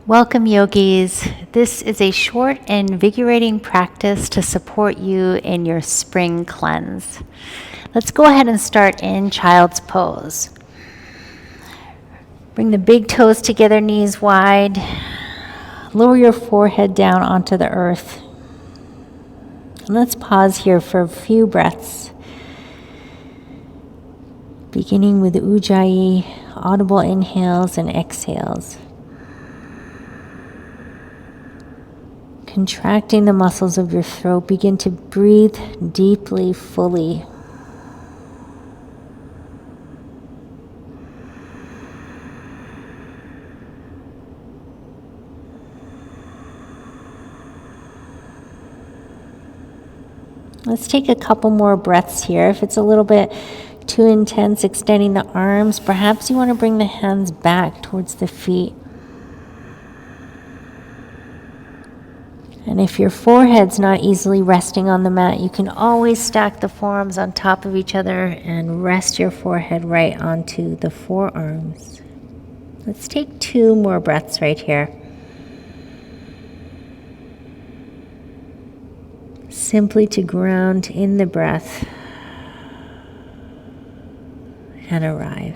Welcome, yogis. This is a short and invigorating practice to support you in your spring cleanse. Let's go ahead and start in child's pose. Bring the big toes together, knees wide. Lower your forehead down onto the earth. And let's pause here for a few breaths. Beginning with Ujjayi, audible inhales and exhales. Contracting the muscles of your throat, begin to breathe deeply, fully. Let's take a couple more breaths here. If it's a little bit too intense, extending the arms, perhaps you want to bring the hands back towards the feet. And if your forehead's not easily resting on the mat, you can always stack the forearms on top of each other and rest your forehead right onto the forearms. Let's take 2 more breaths right here. Simply to ground in the breath and arrive.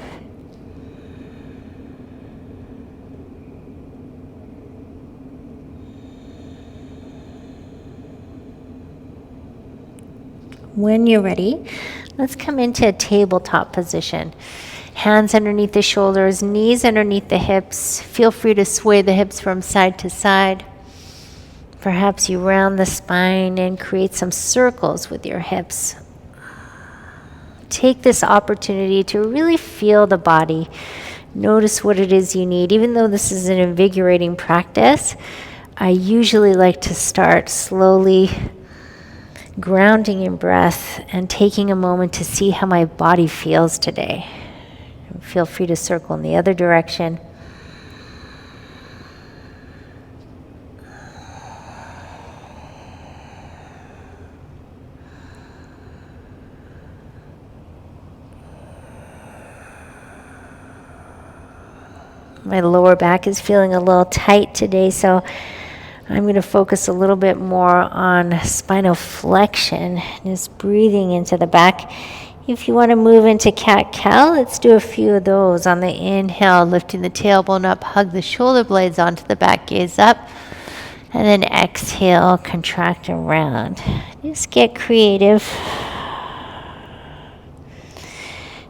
When you're ready, let's come into a tabletop position. Hands underneath the shoulders, knees underneath the hips. Feel free to sway the hips from side to side. Perhaps you round the spine and create some circles with your hips. Take this opportunity to really feel the body. Notice what it is you need. Even though this is an invigorating practice, I usually like to start slowly grounding in breath and taking a moment to see how my body feels today. Feel free to circle in the other direction. My lower back is feeling a little tight today, so I'm going to focus a little bit more on spinal flexion, just breathing into the back. If you want to move into cat-cow, let's do a few of those. On the inhale, lifting the tailbone up, hug the shoulder blades onto the back, gaze up. And then exhale, contract around. Just get creative.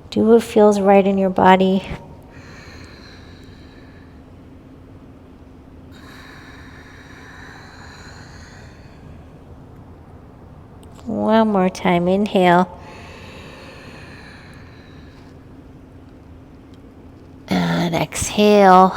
Do what feels right in your body. One more time, inhale. And exhale.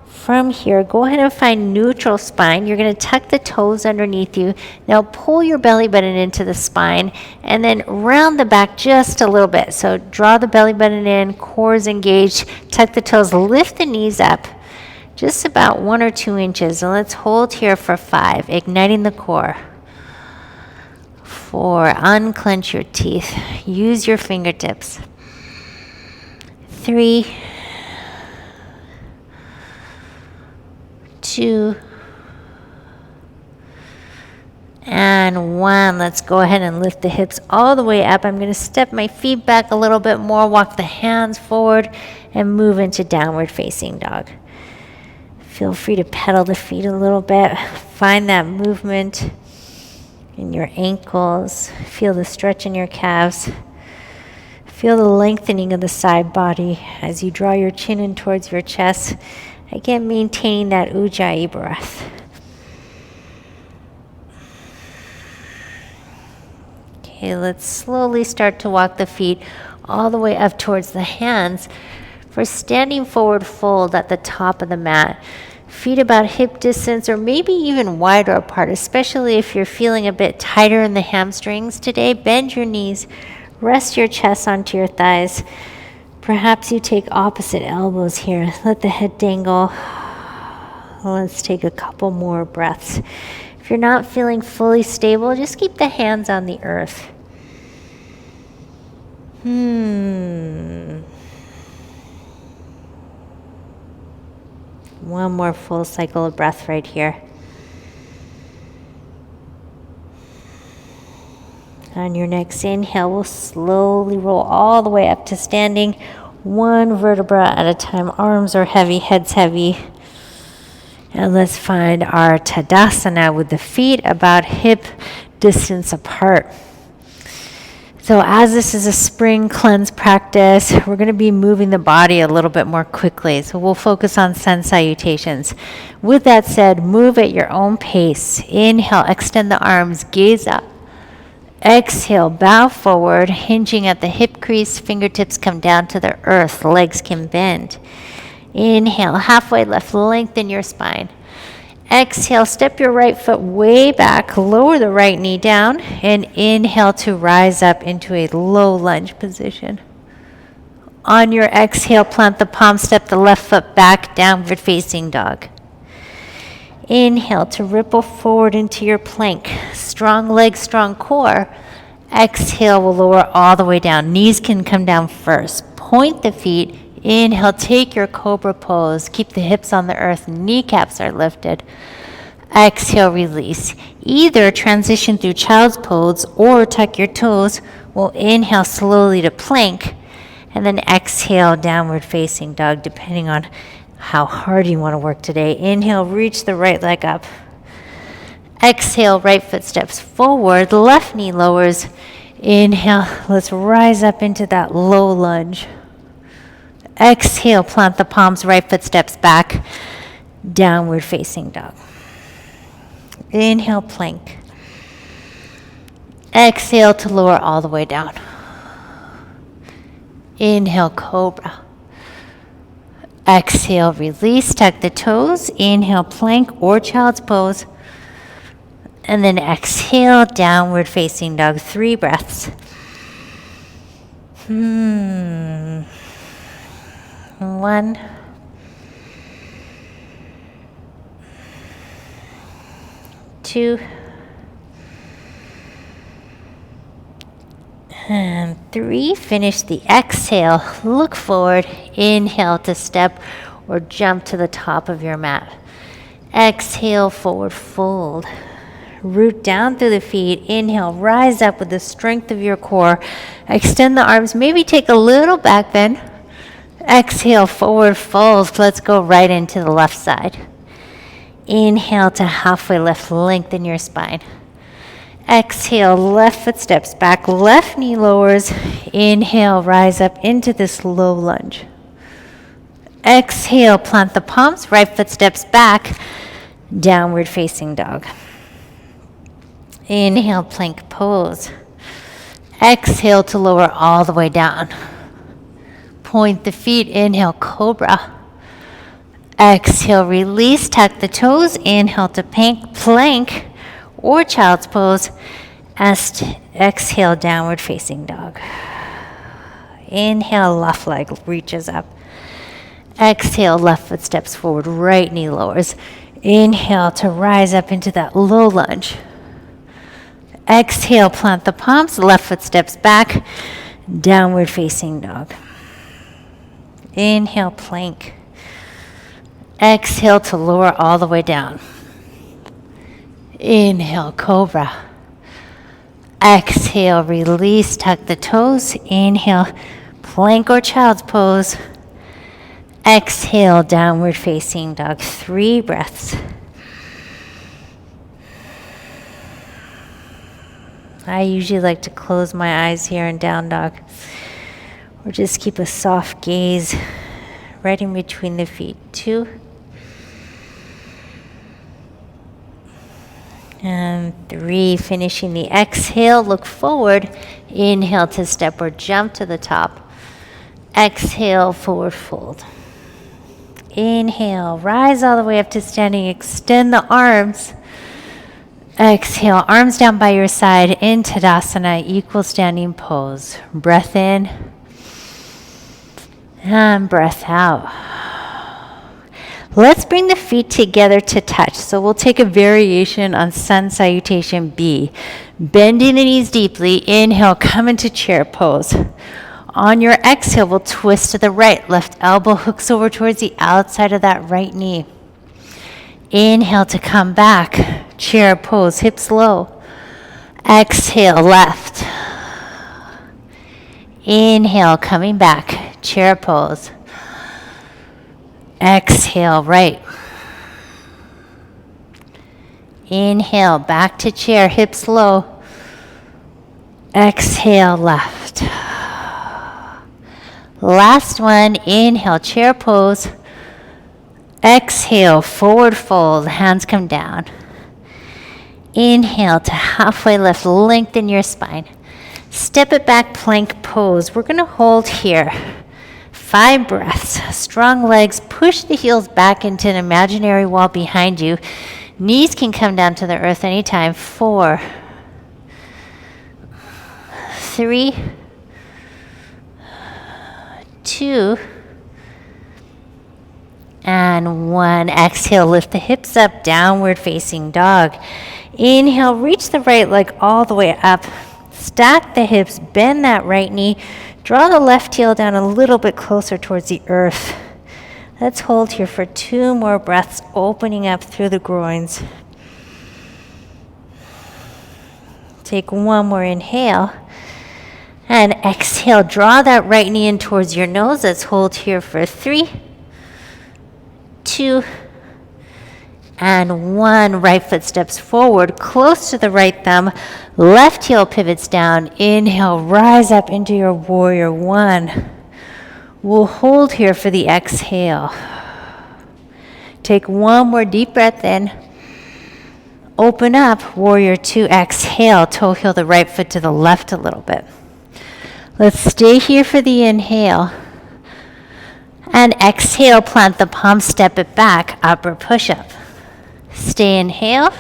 From here, go ahead and find neutral spine. You're going to tuck the toes underneath you. Now pull your belly button into the spine and then round the back just a little bit. So draw the belly button in, core is engaged, tuck the toes, lift the knees up. Just about 1 or 2 inches. And let's hold here for 5, igniting the core. 4, unclench your teeth. Use your fingertips. 3, 2, and 1. Let's go ahead and lift the hips all the way up. I'm going to step my feet back a little bit more, walk the hands forward, and move into downward facing dog. Feel free to pedal the feet a little bit. Find that movement in your ankles. Feel the stretch in your calves. Feel the lengthening of the side body as you draw your chin in towards your chest. Again, maintaining that Ujjayi breath. Okay, let's slowly start to walk the feet all the way up towards the hands for standing forward fold at the top of the mat. Feet about hip distance or maybe even wider apart, especially if you're feeling a bit tighter in the hamstrings today. Bend your knees, rest your chest onto your thighs. Perhaps you take opposite elbows here. Let the head dangle. Let's take a couple more breaths. If you're not feeling fully stable, just keep the hands on the earth. One more full cycle of breath right here. On your next inhale, we'll slowly roll all the way up to standing, one vertebra at a time. Arms are heavy, head's heavy. And let's find our Tadasana with the feet about hip distance apart. So as this is a spring cleanse practice, we're going to be moving the body a little bit more quickly. So we'll focus on sun salutations. With that said, move at your own pace. Inhale, extend the arms, gaze up. Exhale, bow forward, hinging at the hip crease, fingertips come down to the earth, legs can bend. Inhale, halfway lift, lengthen your spine. Exhale, step your right foot way back, lower the right knee down, and inhale to rise up into a low lunge position. On your exhale, plant the palm, step the left foot back, downward facing dog. Inhale to ripple forward into your plank. Strong legs, strong core. Exhale, we'll lower all the way down. Knees can come down first. Point the feet. Inhale, take your cobra pose. Keep the hips on the earth, kneecaps are lifted. Exhale, release. Either transition through child's pose or tuck your toes. We'll inhale slowly to plank, and then exhale, downward facing dog, depending on how hard you want to work today. Inhale, reach the right leg up. Exhale, right foot steps forward, left knee lowers. Inhale, let's rise up into that low lunge. Exhale, plant the palms, right foot steps back, downward facing dog. Inhale, plank. Exhale to lower all the way down. Inhale, cobra. Exhale, release, tuck the toes. Inhale, plank or child's pose. And then exhale, downward facing dog. 3 breaths. 1. 2. And 3. Finish the exhale. Look forward. Inhale to step or jump to the top of your mat. Exhale, forward fold. Root down through the feet. Inhale, rise up with the strength of your core. Extend the arms. Maybe take a little back bend. Exhale, forward fold. Let's go right into the left side. Inhale to halfway lift. Lengthen your spine. Exhale, left foot steps back, left knee lowers. Inhale, rise up into this low lunge. Exhale, plant the palms, right foot steps back, downward facing dog. Inhale, plank pose. Exhale to lower all the way down. Point the feet, inhale, cobra. Exhale, release, tuck the toes. Inhale to plank or child's pose. Exhale, downward facing dog. Inhale, left leg reaches up. Exhale, left foot steps forward, right knee lowers. Inhale to rise up into that low lunge. Exhale, plant the palms, left foot steps back, downward facing dog. Inhale, plank. Exhale to lower all the way down. Inhale, cobra. Exhale, release, tuck the toes. Inhale, plank or child's pose. Exhale, downward facing dog. 3 breaths. I usually like to close my eyes here in down dog, or just keep a soft gaze right in between the feet. 2. And 3, finishing the exhale, look forward. Inhale to step or jump to the top. Exhale, forward fold. Inhale, rise all the way up to standing. Extend the arms. Exhale, arms down by your side in Tadasana, equal standing pose. Breath in and breath out. Let's bring the feet together to touch. So we'll take a variation on Sun Salutation B. Bending the knees deeply. Inhale, come into chair pose. On your exhale, we'll twist to the right. Left elbow hooks over towards the outside of that right knee. Inhale to come back. Chair pose, hips low. Exhale, left. Inhale, coming back. Chair pose. Exhale, right. Inhale, back to chair, hips low. Exhale, left. Last one, inhale, chair pose. Exhale, forward fold, hands come down. Inhale to halfway lift, lengthen your spine. Step it back, plank pose. We're gonna hold here. 5 breaths, strong legs, push the heels back into an imaginary wall behind you. Knees can come down to the earth anytime. 4, 3, 2, and 1. Exhale, lift the hips up, downward facing dog. Inhale, reach the right leg all the way up. Stack the hips, bend that right knee. Draw the left heel down a little bit closer towards the earth. Let's hold here for 2 more breaths, opening up through the groins. Take 1 more inhale. And exhale, draw that right knee in towards your nose. Let's hold here for 3, 2, and 1. Right foot steps forward, close to the right thumb. Left heel pivots down. Inhale, rise up into your warrior 1. We'll hold here for the exhale. Take 1 more deep breath in. Open up, warrior 2. Exhale, toe heel the right foot to the left a little bit. Let's stay here for the inhale. And exhale, plant the palm, step it back, upward push-up. Stay inhale.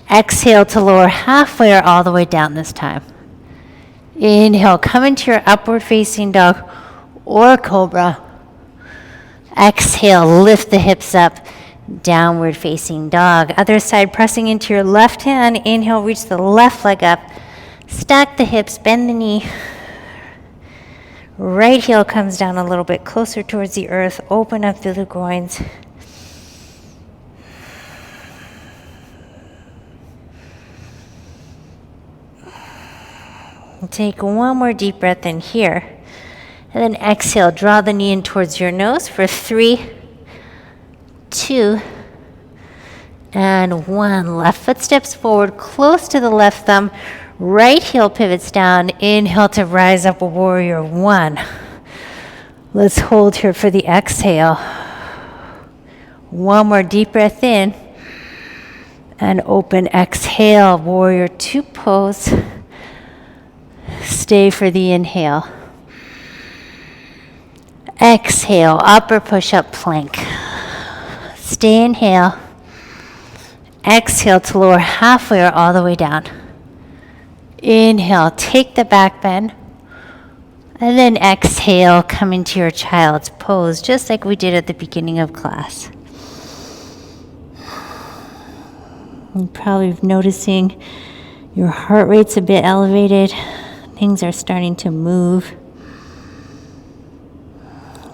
Exhale to lower halfway or all the way down this time. Inhale, come into your upward facing dog or cobra. Exhale, lift the hips up, downward facing dog. Other side, pressing into your left hand. Inhale, reach the left leg up. Stack the hips, bend the knee. Right heel comes down a little bit closer towards the earth. Open up through the groins. Take 1 more deep breath in here. And then exhale, draw the knee in towards your nose for 3, 2, and 1. Left foot steps forward, close to the left thumb. Right heel pivots down. Inhale to rise up, warrior 1. Let's hold here for the exhale. 1 more deep breath in. And open, exhale, warrior 2 pose. Stay for the inhale. Exhale, upper push-up plank. Stay, inhale. Exhale to lower halfway or all the way down. Inhale, take the back bend. And then exhale, come into your child's pose, just like we did at the beginning of class. You're probably noticing your heart rate's a bit elevated. Things are starting to move.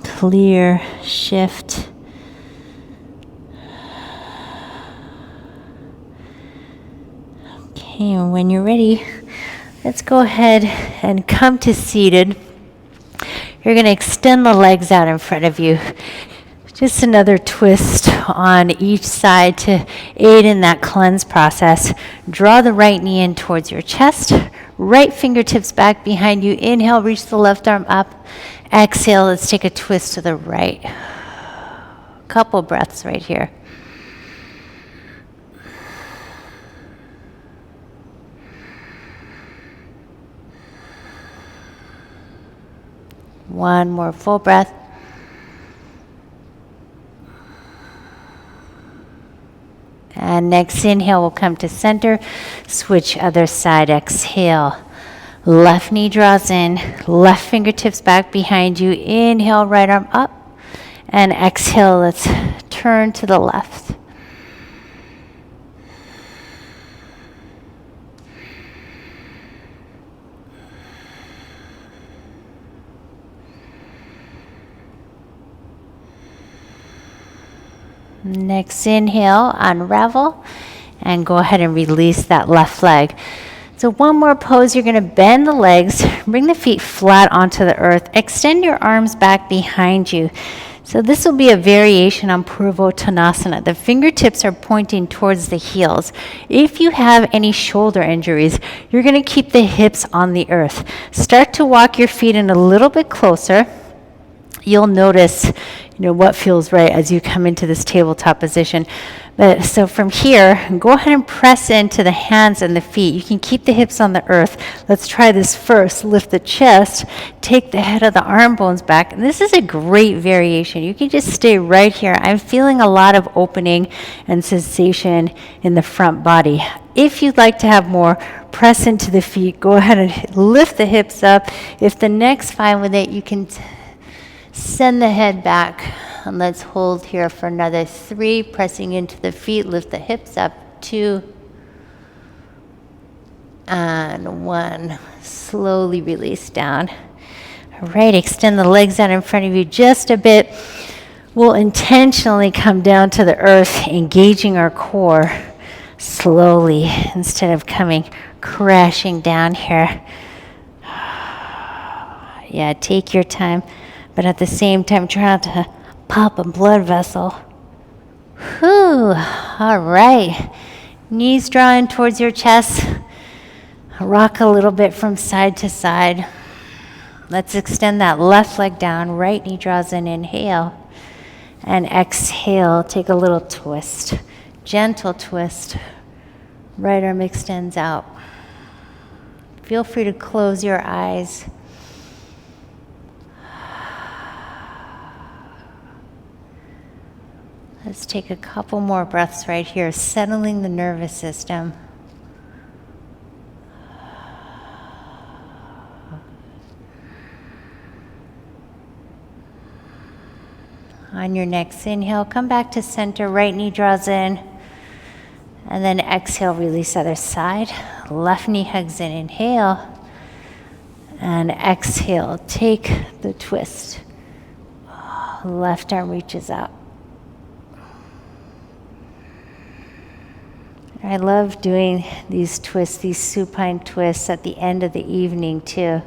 Clear, shift. Okay, and when you're ready, let's go ahead and come to seated. You're going to extend the legs out in front of you. Just another twist on each side to aid in that cleanse process. Draw the right knee in towards your chest. Right fingertips back behind you. Inhale, reach the left arm up. Exhale, let's take a twist to the right. Couple breaths right here. One more full breath. And next inhale, we'll come to center. Switch other side, exhale. Left knee draws in, left fingertips back behind you. Inhale, right arm up. And exhale, let's turn to the left. Next inhale, unravel, and go ahead and release that left leg. So one more pose, you're gonna bend the legs, bring the feet flat onto the earth, extend your arms back behind you. So this will be a variation on Purvottanasana. The fingertips are pointing towards the heels. If you have any shoulder injuries, you're gonna keep the hips on the earth. Start to walk your feet in a little bit closer. You'll notice, what feels right as you come into this tabletop position. But so from here, go ahead and press into the hands and the feet. You can keep the hips on the earth. Let's try this first. Lift the chest, take the head of the arm bones back. And this is a great variation. You can just stay right here. I'm feeling a lot of opening and sensation in the front body. If you'd like to have more, press into the feet. Go ahead and lift the hips up. If the neck's fine with it, you can send the head back, and let's hold here for another 3, pressing into the feet, lift the hips up, 2, and 1. Slowly release down. All right, extend the legs out in front of you just a bit. We'll intentionally come down to the earth, engaging our core slowly instead of coming crashing down here. Yeah, take your time. But at the same time, try not to pop a blood vessel. Whew, all right. Knees drawing towards your chest. Rock a little bit from side to side. Let's extend that left leg down. Right knee draws in, inhale. And exhale, take a little twist. Gentle twist. Right arm extends out. Feel free to close your eyes. Let's take a couple more breaths right here, settling the nervous system. On your next inhale, come back to center, right knee draws in, and then exhale, release other side. Left knee hugs in, inhale, and exhale, take the twist. Left arm reaches out. I love doing these twists, these supine twists at the end of the evening too.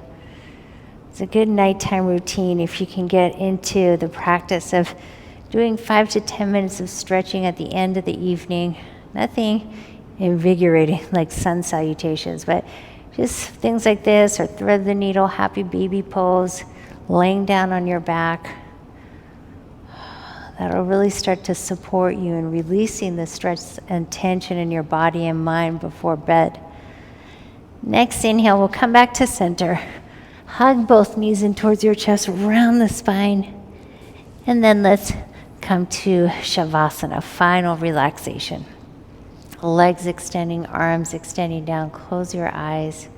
It's a good nighttime routine if you can get into the practice of doing 5 to 10 minutes of stretching at the end of the evening. Nothing invigorating like sun salutations, but just things like this, or thread the needle, happy baby pose, laying down on your back. That'll really start to support you in releasing the stress and tension in your body and mind before bed. Next inhale, we'll come back to center. Hug both knees in towards your chest, round the spine. And then let's come to Shavasana, final relaxation. Legs extending, arms extending down. Close your eyes.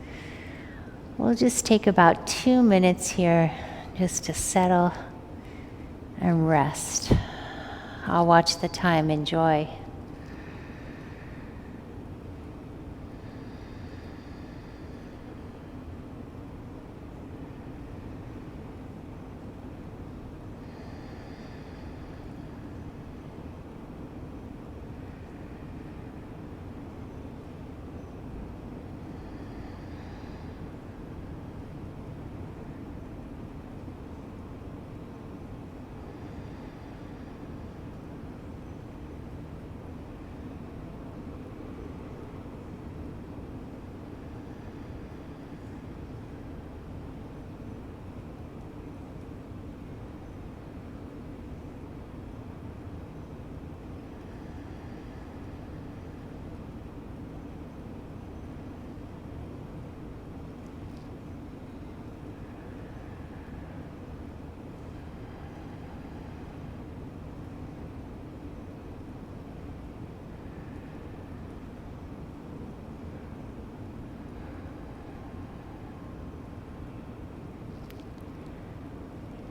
We'll just take about 2 minutes here just to settle and rest. I'll watch the time. Enjoy.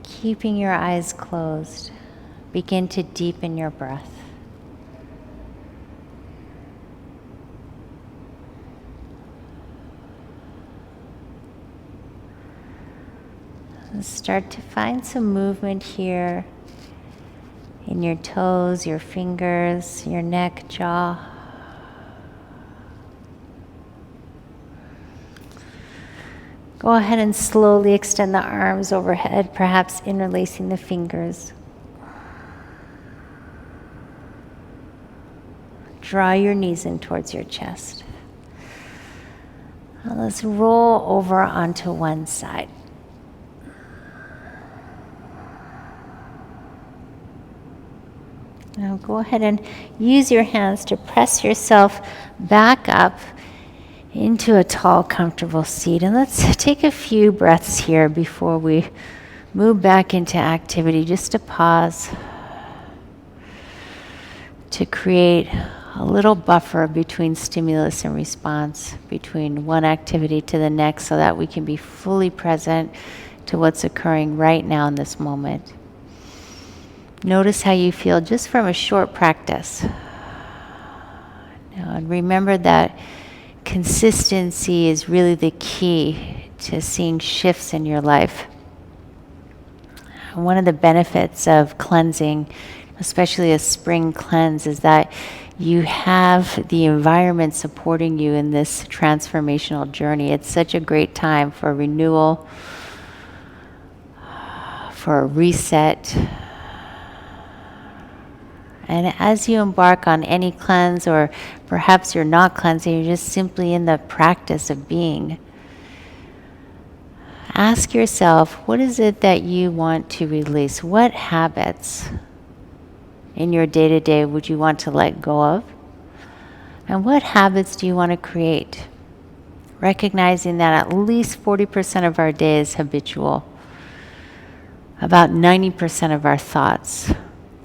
Keeping your eyes closed, begin to deepen your breath. And start to find some movement here in your toes, your fingers, your neck, jaw. Go ahead and slowly extend the arms overhead, perhaps interlacing the fingers. Draw your knees in towards your chest. Now let's roll over onto one side. Now go ahead and use your hands to press yourself back up into a tall, comfortable seat. And let's take a few breaths here before we move back into activity, just to pause, to create a little buffer between stimulus and response, between one activity to the next, so that we can be fully present to what's occurring right now in this moment. Notice how you feel just from a short practice. Now, and remember that consistency is really the key to seeing shifts in your life. One of the benefits of cleansing, especially a spring cleanse, is that you have the environment supporting you in this transformational journey. It's such a great time for renewal, for a reset. And as you embark on any cleanse, or perhaps you're not cleansing, you're just simply in the practice of being, ask yourself, what is it that you want to release? What habits in your day-to-day would you want to let go of? And what habits do you want to create? Recognizing that at least 40% of our day is habitual. About 90% of our thoughts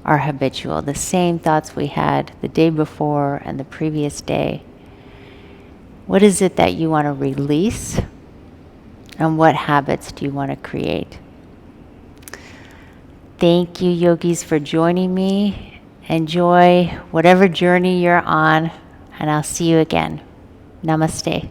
are habitual, the same thoughts we had the day before and the previous day. What is it that you want to release? And what habits do you want to create? Thank you, yogis, for joining me. Enjoy whatever journey you're on, and I'll see you again. Namaste.